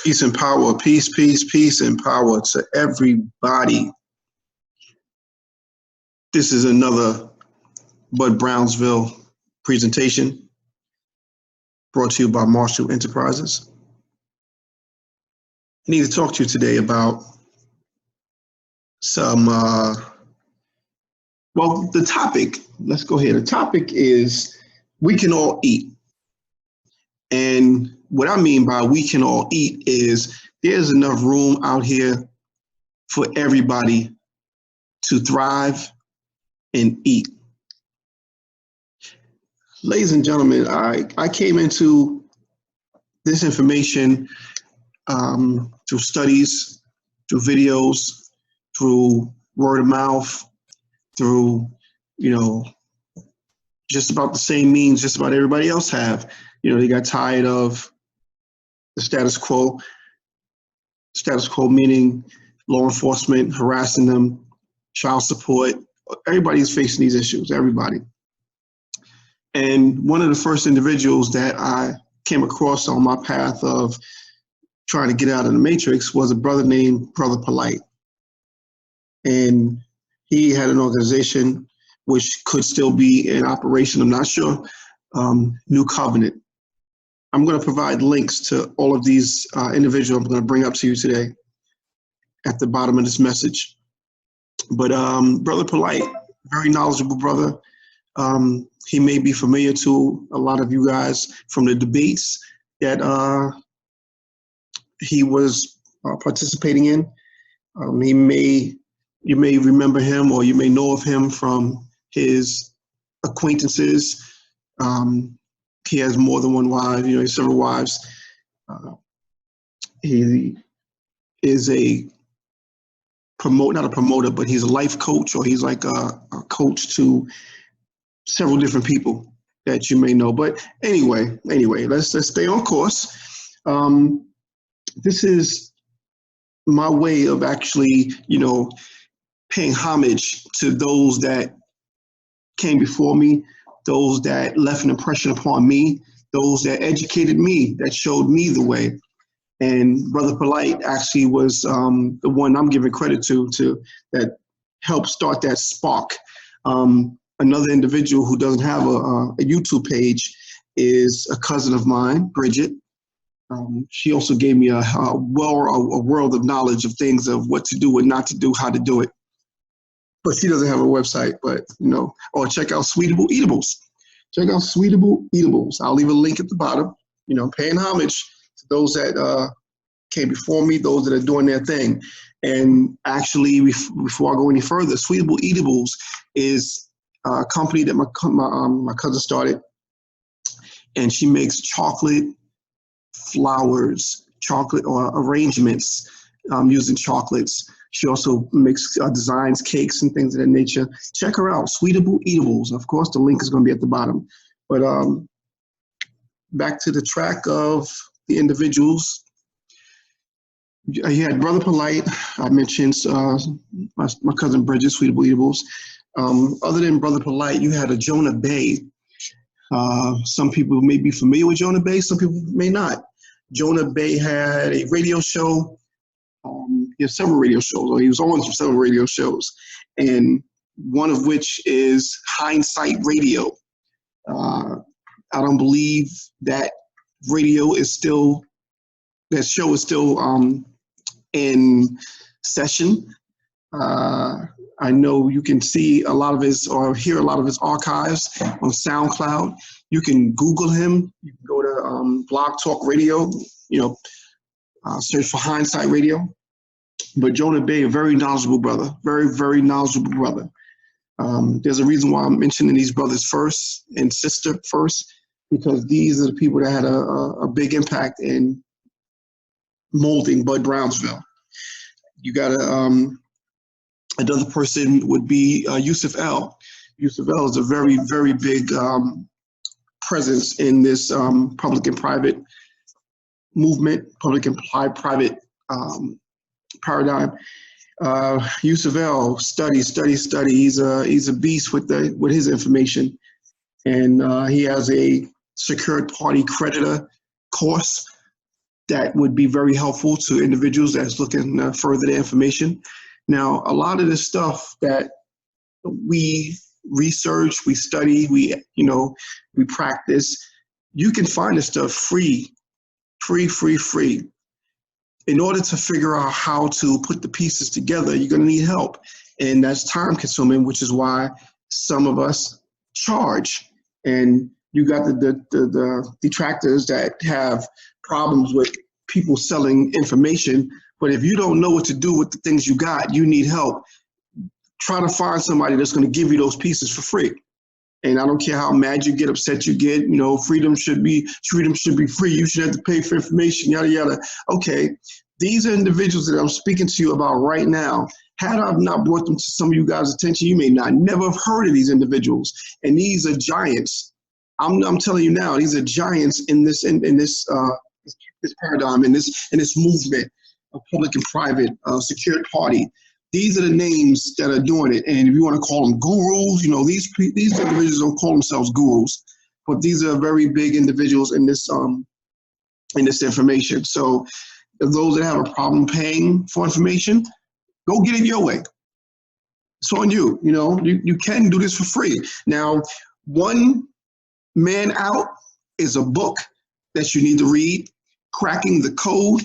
Peace and power, peace, peace, peace and power to everybody. This is another Bud-Brownsville presentation brought to you by Marshall Enterprises. I need to talk to you today about some, well, the topic, let's go ahead. The topic is we can all eat. And what I mean by we can all eat is there's enough room out here for everybody to thrive and eat. Ladies and gentlemen, I came into this information through studies, through videos, through word of mouth, through, just about the same means just about everybody else have. They got tired of the status quo. Status quo meaning law enforcement harassing them, child support. Everybody's facing these issues, everybody. And one of the first individuals that I came across on my path of trying to get out of the matrix was a brother named Brother Polite. And he had an organization which could still be in operation, I'm not sure, New Covenant. I'm going to provide links to all of these individuals I'm going to bring up to you today at the bottom of this message. But Brother Polite, very knowledgeable brother. He may be familiar to a lot of you guys from the debates that he was participating in. You may remember him, or you may know of him from his acquaintances. He has more than one wife, he has several wives. He is not a promoter, but he's a life coach, or he's like a coach to several different people that you may know. But anyway, let's stay on course. This is my way of actually, paying homage to those that came before me, those that left an impression upon me, those that educated me, that showed me the way. And Brother Polite actually was the one I'm giving credit to that helped start that spark. Another individual who doesn't have a YouTube page is a cousin of mine, Bridget. She also gave me a world of knowledge of things of what to do, what not to do, how to do it. But she doesn't have a website, but, or check out Sweetable Eatables. Check out Sweetable Eatables. I'll leave a link at the bottom, paying homage to those that came before me, those that are doing their thing. And actually, before I go any further, Sweetable Eatables is a company that my cousin started, and she makes chocolate flowers, chocolate or arrangements using chocolates. She also makes designs, cakes, and things of that nature. Check her out, Sweetable Eatables. Of course, the link is going to be at the bottom. But back to the track of the individuals. You had Brother Polite. I mentioned my cousin Bridget, Sweetable Eatables. Other than Brother Polite, you had a Jonah Bey. Some people may be familiar with Jonah Bey. Some people may not. Jonah Bey had a radio show. He has several radio shows, or he was on several radio shows, and one of which is Hindsight Radio. I don't believe that show is still in session. I know you can see a lot of his, or hear a lot of his archives on SoundCloud. You can Google him. You can go to Blog Talk Radio, search for Hindsight Radio. But Jonah Bey, a very knowledgeable brother, very, very knowledgeable brother. There's a reason why I'm mentioning these brothers first and sister first, because these are the people that had a big impact in molding Bud-Brownsville. You got another person would be Yusuf L. Yusuf L is a very, very big presence in this public and private movement, public and private paradigm. Yusuf L study. He's a beast with his information, and he has a secured party creditor course that would be very helpful to individuals that's looking further their information. Now, a lot of this stuff that we research, we study, we practice, you can find this stuff free. In order to figure out how to put the pieces together, you're going to need help. And that's time consuming, which is why some of us charge. And you got the detractors that have problems with people selling information. But if you don't know what to do with the things you got, you need help. Try to find somebody that's going to give you those pieces for free. And I don't care how mad you get, upset you get, freedom should be free. You should have to pay for information, yada, yada. Okay, these are individuals that I'm speaking to you about right now. Had I not brought them to some of you guys' attention, you may never have heard of these individuals. And these are giants. I'm telling you now, these are giants in this paradigm, in this movement of public and private secured party. These are the names that are doing it. And if you want to call them gurus, these individuals don't call themselves gurus, but these are very big individuals in this information. So if those that have a problem paying for information, go get it your way. It's on you. You can do this for free. Now, One Man Out is a book that you need to read. Cracking the Code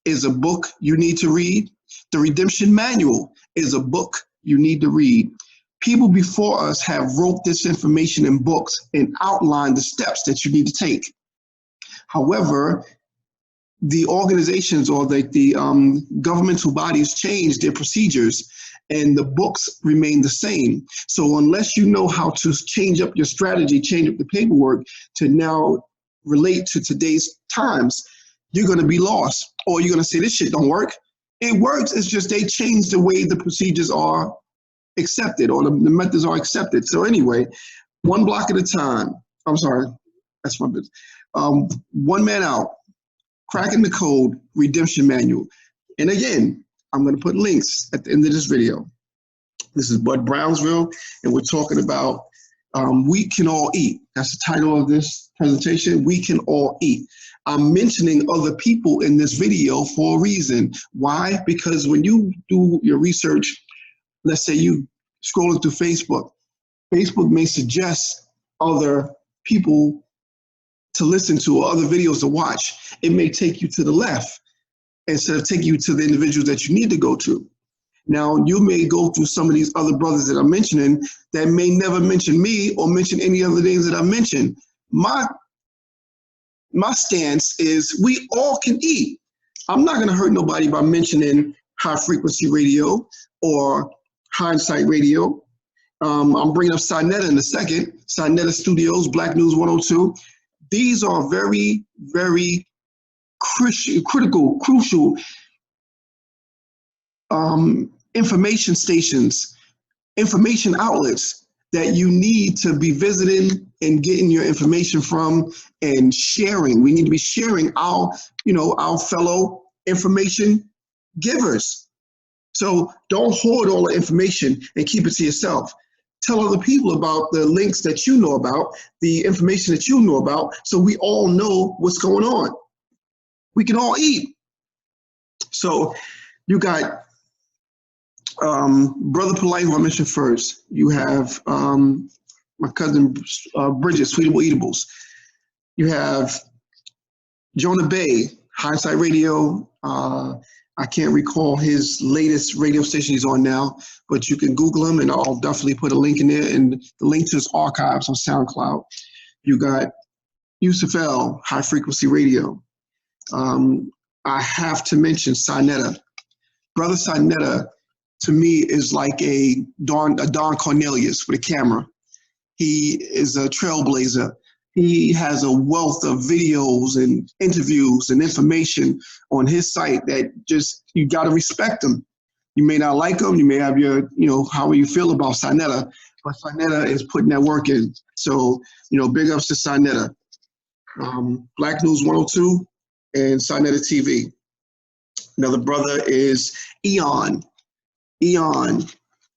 is a book you need to read. The Redemption Manual is a book you need to read. People before us have wrote this information in books and outlined the steps that you need to take. However, the organizations or the governmental bodies change their procedures and the books remain the same. So unless you know how to change up your strategy, change up the paperwork to now relate to today's times, you're going to be lost. Or you're going to say, this shit don't work. It works. It's just they change the way the procedures are accepted or the methods are accepted. So anyway, one block at a time. I'm sorry, that's my business. One Man Out, Cracking the Code, Redemption Manual. And again, I'm going to put links at the end of this video. This is Bud Brownsville, and we're talking about We Can All Eat. That's the title of this presentation, We Can All Eat. I'm mentioning other people in this video for a reason. Why? Because when you do your research, let's say you scrolling through Facebook, Facebook may suggest other people to listen to or other videos to watch. It may take you to the left instead of taking you to the individuals that you need to go to. Now, you may go through some of these other brothers that I'm mentioning that may never mention me or mention any other names that I mentioned. My stance is we all can eat. I'm not going to hurt nobody by mentioning High Frequency Radio or Hindsight Radio. I'm bringing up Sinetta in a second. Sinetta Studios, Black News 102. These are very, very crucial information stations, information outlets that you need to be visiting and getting your information from and sharing. We need to be sharing our fellow information givers. So don't hoard all the information and keep it to yourself. Tell other people about the links that you know about, the information that you know about, so we all know what's going on. We can all eat. So you got Brother Polite, who I mentioned first. You have my cousin Bridget, Sweetable Eatables. You have Jonah Bay, Hindsight Radio. I can't recall his latest radio station he's on now, but you can Google him, and I'll definitely put a link in there, and the link to his archives on SoundCloud. You got Yusuf L, High Frequency Radio. I have to mention Sinetta. Brother Sinetta, to me, is like a Don Cornelius with a camera. He is a trailblazer. He has a wealth of videos and interviews and information on his site that just, you got to respect him. You may not like him. You may have your, how you feel about Sinetta, but Sinetta is putting that work in. So, big ups to Sinetta. Black News 102 and Sinetta TV. Another brother is Eon.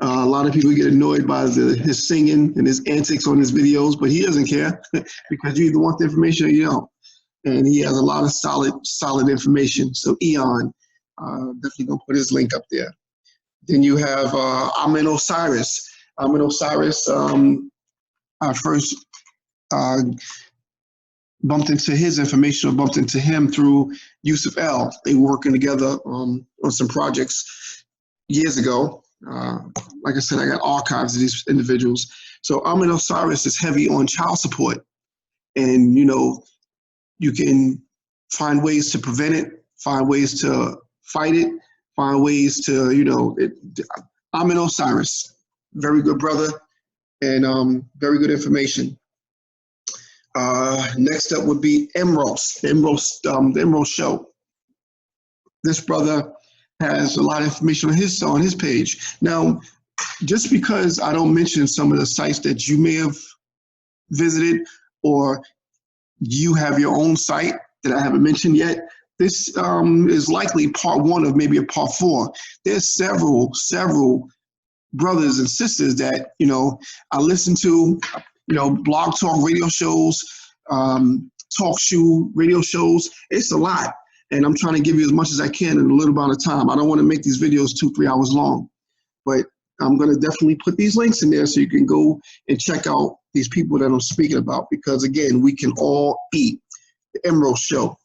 A lot of people get annoyed by his singing and his antics on his videos, but he doesn't care because you either want the information or you don't. and he has a lot of solid information. So Eon, definitely gonna put his link up there. Then you have Amin Osiris. Amin Osiris, I first bumped into his information, or bumped into him through Yusuf L. They were working together on some projects years ago. Like I said, I got archives of these individuals. So Amin Osiris is heavy on child support. And, you know, you can find ways to prevent it, find ways to fight it, find ways to, you know, Amin Osiris, very good brother, and very good information. Next up would be Emerald, the Emerald Show. This brother has a lot of information on his page. Now, just because I don't mention some of the sites that you may have visited, or you have your own site that I haven't mentioned yet, this is likely part one of maybe a part four. There's several brothers and sisters that, you know, I listen to, you know, blog talk radio shows, talk show radio shows. It's a lot. And I'm trying to give you as much as I can in a little amount of time. I don't want to make these videos 2-3 hours long, but I'm going to definitely put these links in there so you can go and check out these people that I'm speaking about, because again, we can all eat. The Emerald Show.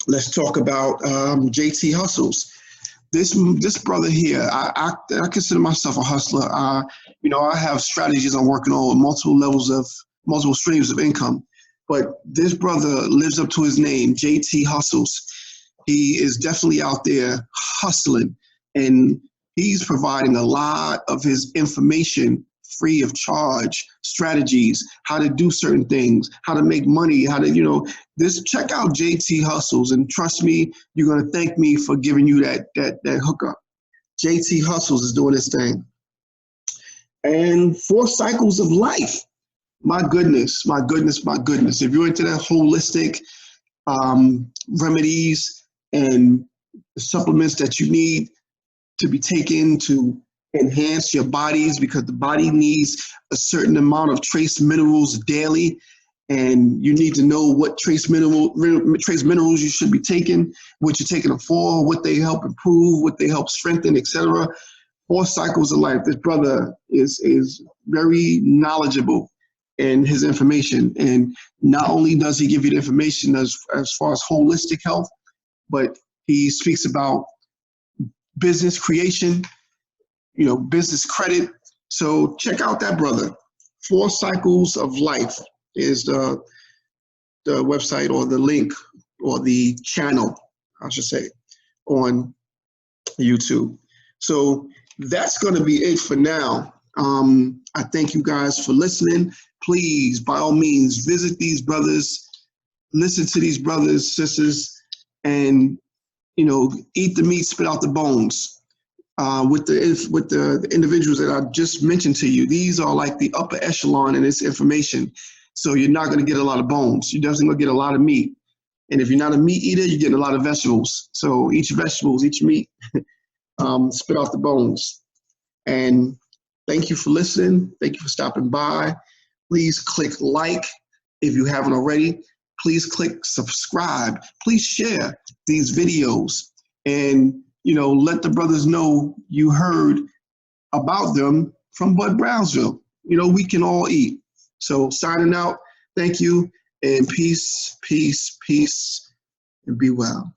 Let's talk about JT Hustles. This brother here, I consider myself a hustler. You know, I have strategies I'm working on, multiple streams of income. But this brother lives up to his name, JT Hustles. He is definitely out there hustling, and he's providing a lot of his information free of charge, strategies, how to do certain things, how to make money, how to, you know, check out JT Hustles, and trust me, you're going to thank me for giving you that hookup. JT Hustles is doing his thing. And 4 Cycles of Life. My goodness. If you're into that holistic remedies and supplements that you need to be taken to enhance your bodies, because the body needs a certain amount of trace minerals daily, and you need to know what trace minerals you should be taking, what you're taking them for, what they help improve, what they help strengthen, etc. 4 Cycles of Life. This brother is very knowledgeable in his information, and not only does he give you the information as far as holistic health, but he speaks about business creation, you know, business credit. So check out that brother. 4 Cycles of Life is the website, or the link, or the channel, I should say, on YouTube. So that's going to be it for now. I thank you guys for listening. Please, by all means, visit these brothers, listen to these brothers, sisters, and, you know, eat the meat, spit out the bones. With the individuals that I just mentioned to you, these are like the upper echelon in this information. So you're not going to get a lot of bones. You're definitely going to get a lot of meat. And if you're not a meat eater, you're getting a lot of vegetables. So eat your vegetables, eat your meat, spit out the bones. And thank you for listening. Thank you for stopping by. Please click like if you haven't already. Please click subscribe. Please share these videos, and, you know, let the brothers know you heard about them from Bud Brownsville. You know, we can all eat. So signing out. Thank you, and peace, and be well.